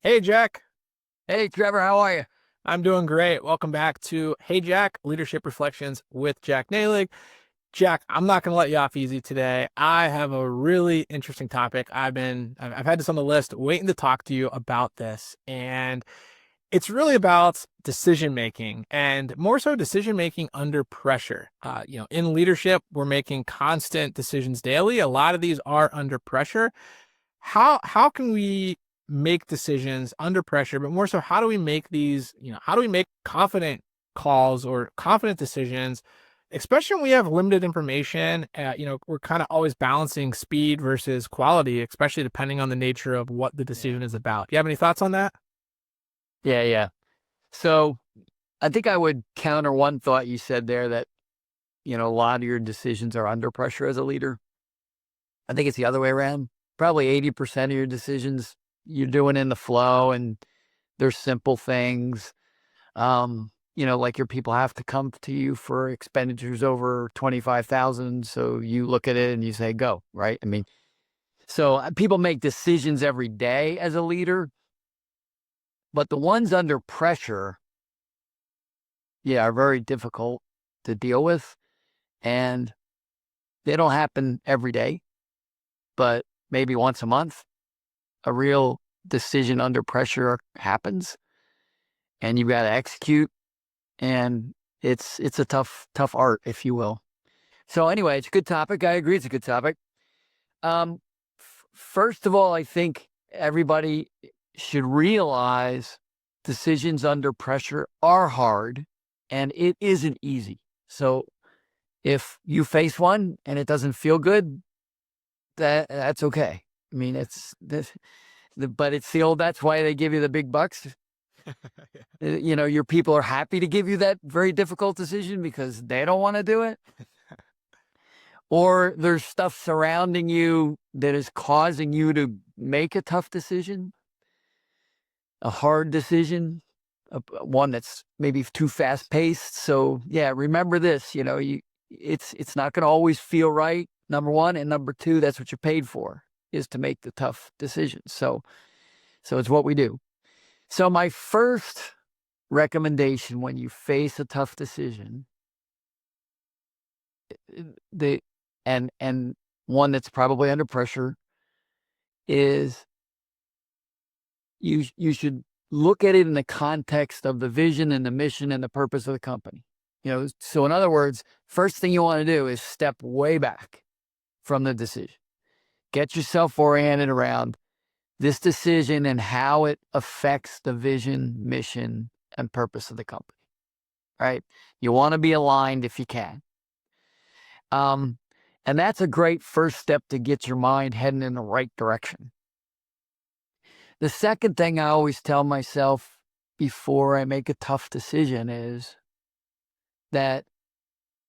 Hey, Jack. Hey, Trevor, how are you? I'm doing great. Welcome back to Hey, Jack, Leadership Reflections with Jack Nehlig. Jack, I'm not going to let you off easy today. I have a really interesting topic. I've had this on the list, waiting to talk to you about this. And it's really about decision making and more so decision making under pressure. In leadership, we're making constant decisions daily. A lot of these are under pressure. How can we make decisions under pressure, but more so, how do we make these, how do we make confident calls or confident decisions, especially when we have limited information? We're kind of always balancing speed versus quality, especially depending on the nature of what the Yeah. decision is about. Do you have any thoughts on that? Yeah. So I think I would counter one thought you said there that, a lot of your decisions are under pressure as a leader. I think it's the other way around. Probably 80% of your decisions you're doing in the flow and they're simple things. Like your people have to come to you for expenditures over 25,000. So you look at it and you say, go, right? I mean, so people make decisions every day as a leader, but the ones under pressure, yeah, are very difficult to deal with. And they don't happen every day, but maybe once a month, a real decision under pressure happens and you've got to execute. And it's a tough art, if you will. So anyway, it's a good topic. I agree. It's a good topic. Um, First of all, I think everybody should realize decisions under pressure are hard and it isn't easy. So if you face one and it doesn't feel good, that's okay. I mean, it's this, but it's the old. That's why they give you the big bucks. Your people are happy to give you that very difficult decision because they don't want to do it, or there's stuff surrounding you that is causing you to make a tough decision, a hard decision, one that's maybe too fast paced. So yeah, remember this. It's not going to always feel right. Number one, and number two, that's what you're paid for, is to make the tough decisions. So it's what we do. So my first recommendation when you face a tough decision, the and one that's probably under pressure, is you should look at it in the context of the vision and the mission and the purpose of the company. So in other words, first thing you want to do is step way back from the decision. Get yourself oriented around this decision and how it affects the vision, mission, and purpose of the company, right? You want to be aligned if you can. Um, and that's a great first step to get your mind heading in the right direction. The second thing I always tell myself before I make a tough decision is that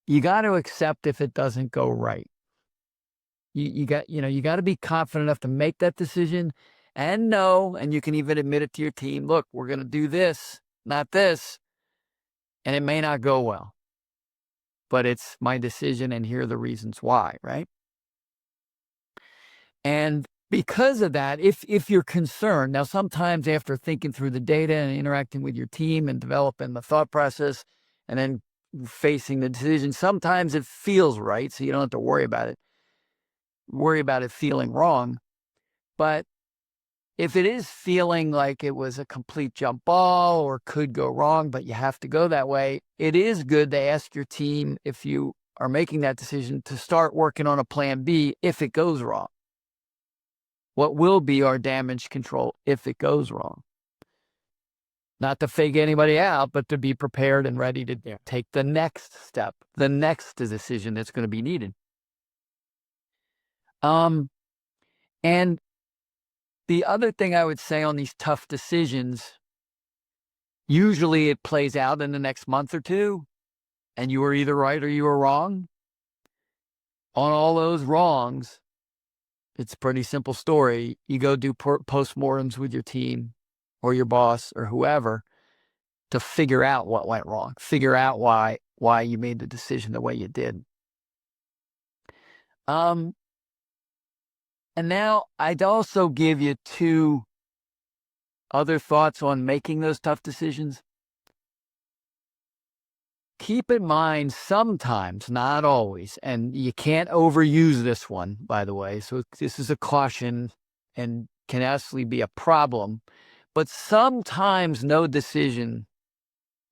you got to accept if it doesn't go right. You got to be confident enough to make that decision and know, and you can even admit it to your team. Look, we're going to do this, not this, and it may not go well, but it's my decision, and here are the reasons why, right? And because of that, if you're concerned, now sometimes after thinking through the data and interacting with your team and developing the thought process and then facing the decision, sometimes it feels right, so you don't have to worry about it feeling wrong. But if it is feeling like it was a complete jump ball or could go wrong, but you have to go that way, it is good to ask your team, if you are making that decision, to start working on a plan B if it goes wrong. What will be our damage control if it goes wrong? Not to fake anybody out, but to be prepared and ready to take the next step, the next decision that's going to be needed. Um, and the other thing I would say on these tough decisions, usually it plays out in the next month or two, and you were either right or you were wrong. On all those wrongs, it's a pretty simple story. You go do postmortems with your team or your boss or whoever to figure out what went wrong, figure out why you made the decision the way you did. Um, and now I'd also give you two other thoughts on making those tough decisions? Keep in mind, sometimes, not always, and you can't overuse this one, by the way. So this is a caution and can actually be a problem. But sometimes no decision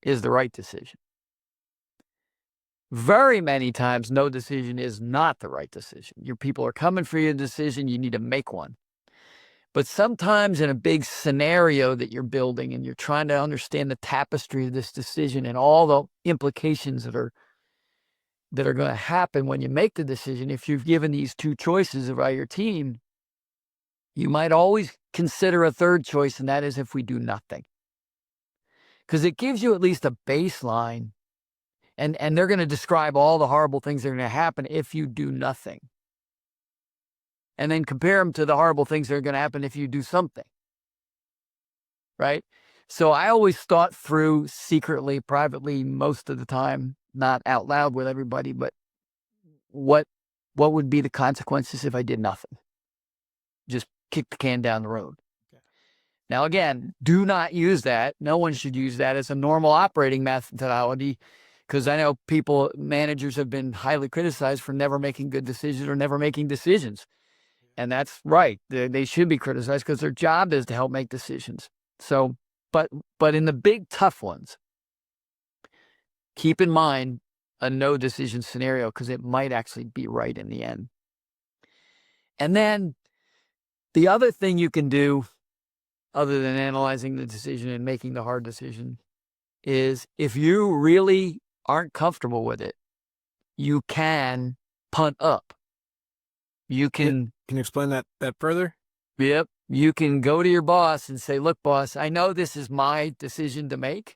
is the right decision. Very many times, no decision is not the right decision. Your people are coming for your decision. You need to make one. But sometimes in a big scenario that you're building and you're trying to understand the tapestry of this decision and all the implications that are going to happen when you make the decision, if you've given these two choices about your team, you might always consider a third choice, and that is if we do nothing. Because it gives you at least a baseline, and they're going to describe all the horrible things that are going to happen if you do nothing. And then compare them to the horrible things that are going to happen if you do something. Right? So I always thought through secretly, privately, most of the time, not out loud with everybody, but what would be the consequences if I did nothing? Just kick the can down the road. Okay. Now, again, do not use that. No one should use that as a normal operating methodology, because I know managers have been highly criticized for never making good decisions or never making decisions. And that's right. They should be criticized because their job is to help make decisions. So, but in the big tough ones, keep in mind a no decision scenario, because it might actually be right in the end. And then the other thing you can do, other than analyzing the decision and making the hard decision, is if you really aren't comfortable with it, you can punt up. You can... Can you explain that further? Yep. You can go to your boss and say, look, boss, I know this is my decision to make.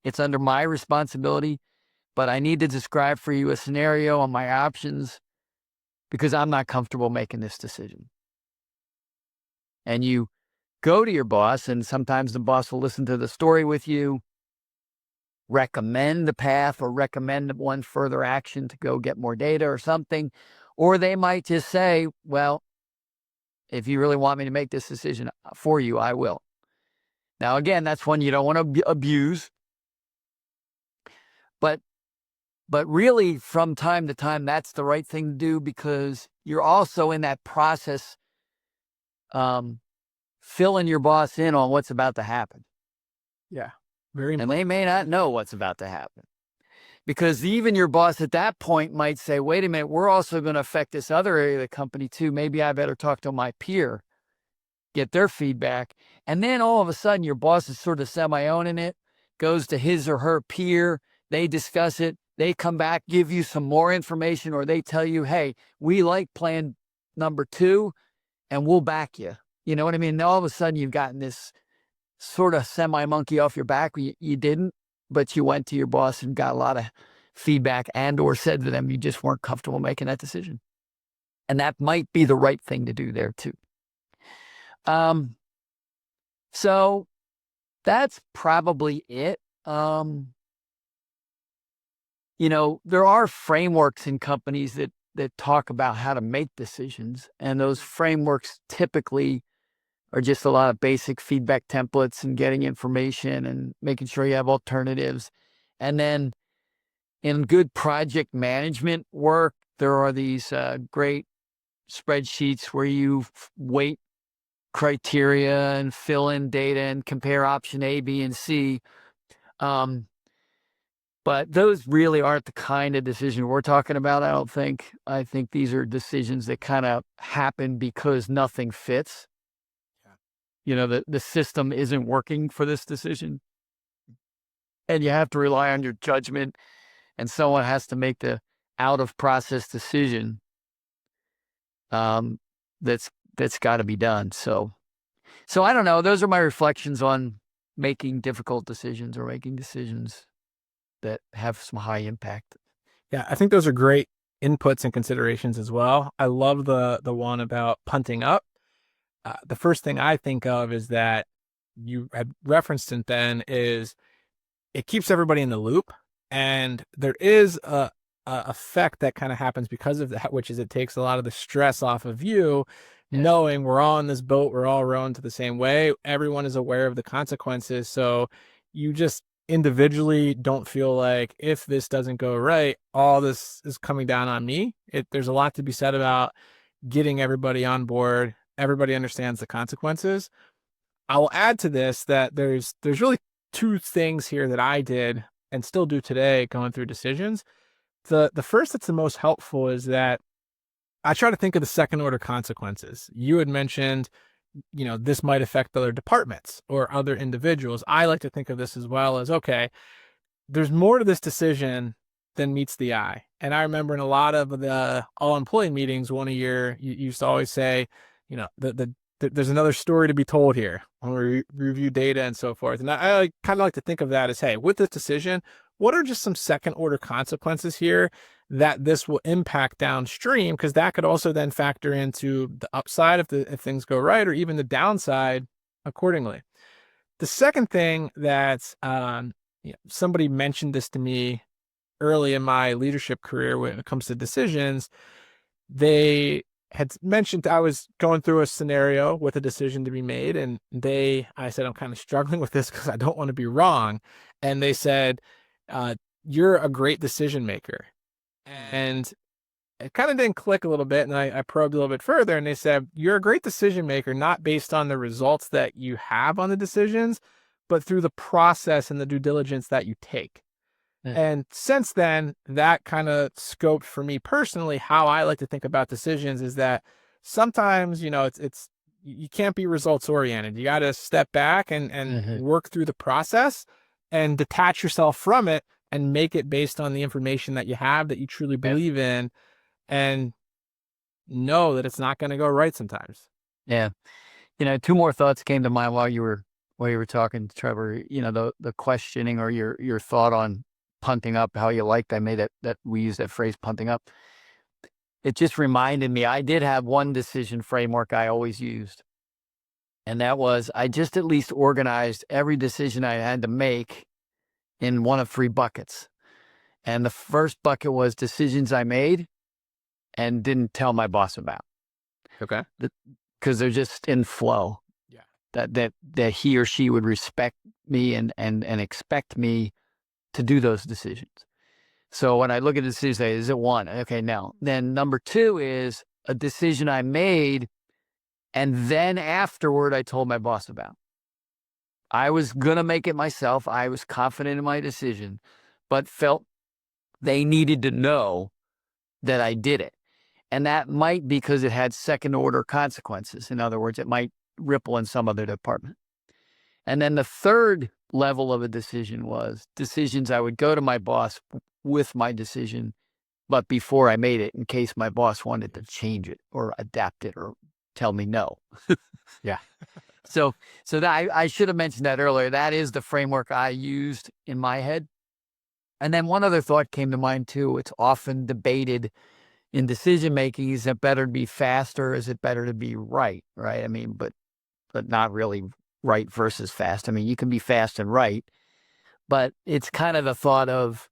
It's under my responsibility, but I need to describe for you a scenario on my options because I'm not comfortable making this decision. And you go to your boss, and sometimes the boss will listen to the story with you, recommend the path or recommend one further action to go get more data or something. Or they might just say, well, if you really want me to make this decision for you, I will. Now, again, that's one you don't want to abuse. But really, from time to time, that's the right thing to do, because you're also in that process filling your boss in on what's about to happen. Yeah, very important. And they may not know what's about to happen. Because even your boss at that point might say, wait a minute, we're also going to affect this other area of the company too. Maybe I better talk to my peer, get their feedback. And then all of a sudden, your boss is sort of semi-owning it, goes to his or her peer, they discuss it, they come back, give you some more information, or they tell you, hey, we like plan number 2 and we'll back you. You know what I mean? And all of a sudden, you've gotten this sort of semi-monkey off your back. You didn't, but you went to your boss and got a lot of feedback and or said to them you just weren't comfortable making that decision. And that might be the right thing to do there too. So that's probably it. You know, there are frameworks in companies that talk about how to make decisions. And those frameworks typically are just a lot of basic feedback templates and getting information and making sure you have alternatives. And then in good project management work, there are these great spreadsheets where you weight criteria and fill in data and compare option A, B, and C. But those really aren't the kind of decision we're talking about, I don't think. I think these are decisions that kind of happen because nothing fits. You know, the system isn't working for this decision. And you have to rely on your judgment, and someone has to make the out-of-process decision that's got to be done. So I don't know. Those are my reflections on making difficult decisions or making decisions that have some high impact. Yeah, I think those are great inputs and considerations as well. I love the one about punting up. The first thing I think of is that you had referenced it then is it keeps everybody in the loop. And there is a effect that kind of happens because of that, which is it takes a lot of the stress off of you Yeah. knowing we're all in this boat, we're all rowing to the same way. Everyone is aware of the consequences. So you just individually don't feel like if this doesn't go right, all this is coming down on me. There's a lot to be said about getting everybody on board. Everybody understands the consequences. I will add to this that there's really two things here that I did and still do today going through decisions. The first that's the most helpful is that I try to think of the second order consequences. You had mentioned, this might affect other departments or other individuals. I like to think of this as well as, okay, there's more to this decision than meets the eye. And I remember in a lot of the all employee meetings, one a year, you used to always say, there's another story to be told here when we review data and so forth. And I kind of like to think of that as, hey, with this decision, what are just some second order consequences here that this will impact downstream? Because that could also then factor into the upside if things go right, or even the downside accordingly. The second thing that somebody mentioned this to me early in my leadership career when it comes to decisions. They had mentioned I was going through a scenario with a decision to be made, and I said, I'm kind of struggling with this because I don't want to be wrong. And they said, you're a great decision maker. And it kind of didn't click a little bit. And I probed a little bit further, and they said, you're a great decision maker, not based on the results that you have on the decisions, but through the process and the due diligence that you take. And since then, that kind of scoped for me personally how I like to think about decisions is that sometimes, it's you can't be results oriented. You got to step back and work through the process and detach yourself from it and make it based on the information that you have that you truly Yep. believe in, and know that it's not going to go right sometimes. Yeah. Two more thoughts came to mind while you were talking, Trevor. The questioning or your thought on punting up, how you liked I made it that we use that phrase punting up. It just reminded me I did have one decision framework I always used. And that was I just at least organized every decision I had to make in one of three buckets. And the first bucket was decisions I made and didn't tell my boss about. Okay. Because they're just in flow. Yeah. That he or she would respect me and expect me to do those decisions. So when I look at a decision, say, is it one? Okay, now. Then number two is a decision I made, and then afterward I told my boss about. I was going to make it myself. I was confident in my decision, but felt they needed to know that I did it. And that might be because it had second order consequences. In other words, it might ripple in some other department. And then the third level of a decision was decisions I would go to my boss with my decision, but before I made it, in case my boss wanted to change it or adapt it or tell me no. Yeah. So that I should have mentioned that earlier. That is the framework I used in my head. And then one other thought came to mind too. It's often debated in decision making: is it better to be fast or is it better to be right? Right? I mean, but not really right versus fast. I mean, you can be fast and right, but it's kind of the thought of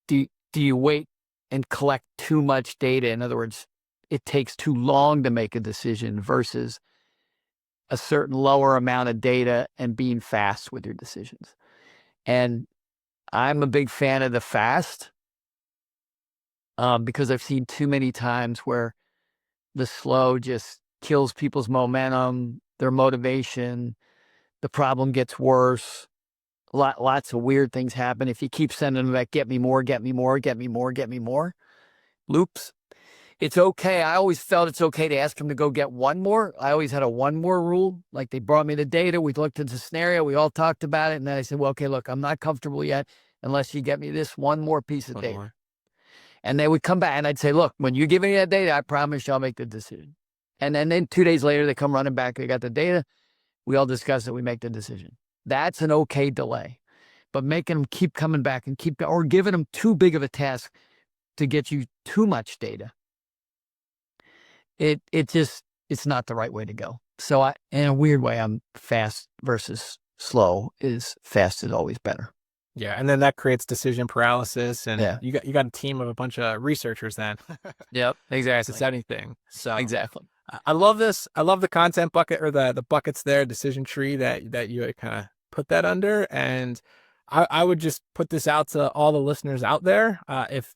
do you wait and collect too much data? In other words, it takes too long to make a decision versus a certain lower amount of data and being fast with your decisions. And I'm a big fan of the fast because I've seen too many times where the slow just kills people's momentum, their motivation. The problem gets worse. Lots of weird things happen. If you keep sending them back, get me more, get me more, get me more, get me more, loops. It's okay. I always felt it's okay to ask them to go get one more. I always had a one more rule. Like they brought me the data. We looked at the scenario. We all talked about it. And then I said, well, okay, look, I'm not comfortable yet unless you get me this one more piece of data. More. And they would come back and I'd say, look, when you give me that data, I promise you I'll make the decision. And then 2 days later, they come running back. They got the data. We all discuss it. We make the decision. That's an okay delay. But making them keep coming back and or giving them too big of a task to get you too much data, it's not the right way to go. So in a weird way, I'm fast versus slow. Fast is always better. Yeah, and then that creates decision paralysis, and yeah. you got a team of a bunch of researchers then. Yep, exactly. It's anything. So exactly. I love this. I love the content bucket or the buckets there, decision tree that you kind of put that under. And I would just put this out to all the listeners out there. If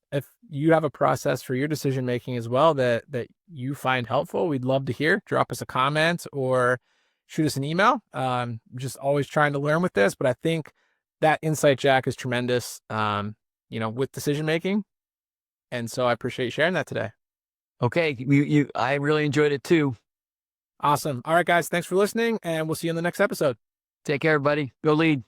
you have a process for your decision making as well that you find helpful, we'd love to hear. Drop us a comment or shoot us an email. Just always trying to learn with this, but I think that insight, Jack, is tremendous. With decision making, and so I appreciate you sharing that today. Okay, I really enjoyed it too. Awesome. All right, guys. Thanks for listening, and we'll see you in the next episode. Take care, everybody. Go lead.